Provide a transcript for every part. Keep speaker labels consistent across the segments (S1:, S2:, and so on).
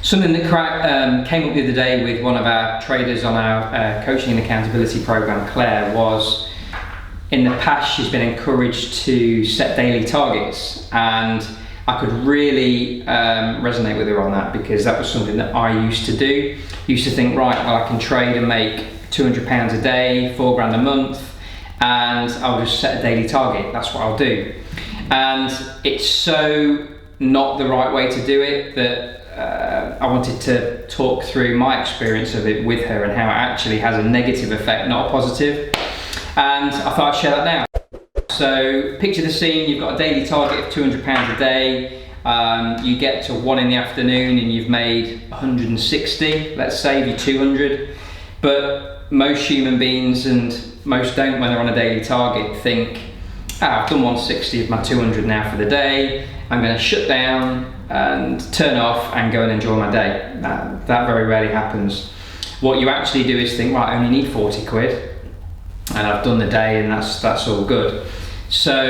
S1: Something that came up the other day with one of our traders on our coaching and accountability program, Claire, was in the past she's been encouraged to set daily targets, and I could really resonate with her on that, because that was something that I used to do. Used to think, right, well, I can trade and make £200 a day, £4 a month, and I'll just set a daily target. That's what I'll do. And it's so not the right way to do it that I wanted to talk through my experience of it with her and how it actually has a negative effect, not a positive. And I thought I'd share that now. So picture the scene, you've got a daily target of £200 a day. You get to 1 in the afternoon and you've made 160, let's say, if you're 200. But most human beings, and most don't when they're on a daily target, think, I've done 160 of my 200 now for the day. I'm going to shut down and turn off and go and enjoy my day. That very rarely happens. What you actually do is think, right, I only need 40 quid and I've done the day, and that's all good. So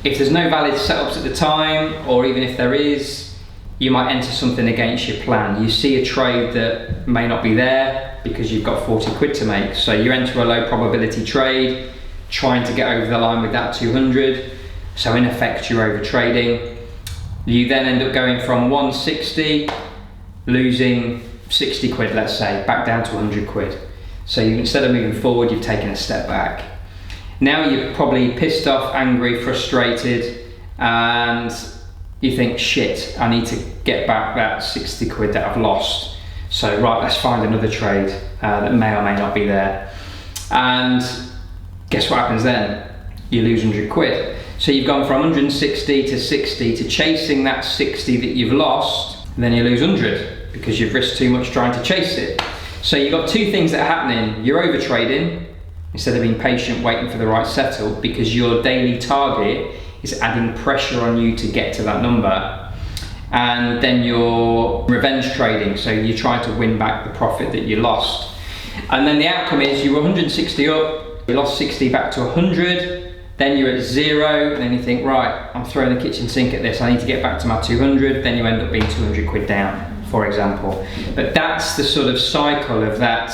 S1: if there's no valid setups at the time, or even if there is, you might enter something against your plan. You see a trade that may not be there because you've got 40 quid to make. So you enter a low probability trade, trying to get over the line with that 200. So in effect, you're over trading. You then end up going from 160, losing 60 quid, let's say, back down to 100 quid. So instead of moving forward, you've taken a step back. Now you're probably pissed off, angry, frustrated, and you think, shit, I need to get back that 60 quid that I've lost. So right, let's find another trade that may or may not be there. And guess what happens then? You lose 100 quid. So you've gone from 160 to 60 to chasing that 60 that you've lost, and then you lose 100 because you've risked too much trying to chase it. So you've got two things that are happening. You're over trading instead of being patient, waiting for the right setup, because your daily target is adding pressure on you to get to that number. And then you're revenge trading, so you're trying to win back the profit that you lost. And then the outcome is you were 160 up, you lost 60 back to 100, then you're at 0, and then you think, right, I'm throwing the kitchen sink at this, I need to get back to my 200, then you end up being 200 quid down, for example. But that's the sort of cycle of that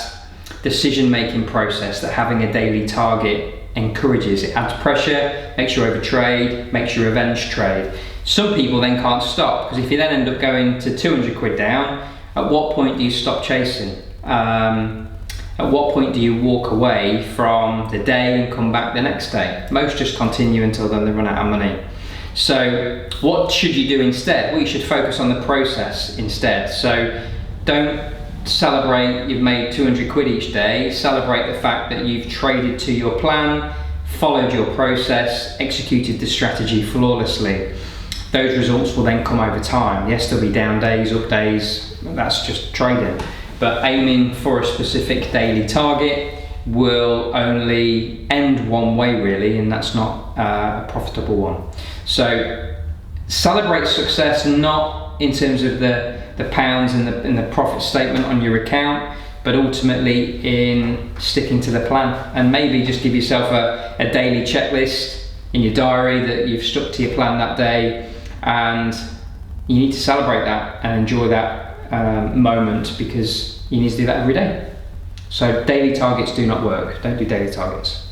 S1: decision-making process that having a daily target encourages. It adds pressure, makes you overtrade, makes you revenge trade. Some people then can't stop, because if you then end up going to 200 quid down, at what point do you stop chasing? At what point do you walk away from the day and come back the next day? Most just continue until then they run out of money. So what should you do instead? Well, you should focus on the process instead. So don't celebrate you've made 200 quid each day. Celebrate the fact that you've traded to your plan, followed your process, executed the strategy flawlessly. Those results will then come over time. Yes, there'll be down days, up days, that's just trading. But aiming for a specific daily target will only end one way, really, and that's not a profitable one. So celebrate success, not in terms of the pounds and the profit statement on your account, but ultimately in sticking to the plan. And maybe just give yourself a daily checklist in your diary that you've stuck to your plan that day, and you need to celebrate that and enjoy that moment, because you need to do that every day. So daily targets do not work. Don't do daily targets.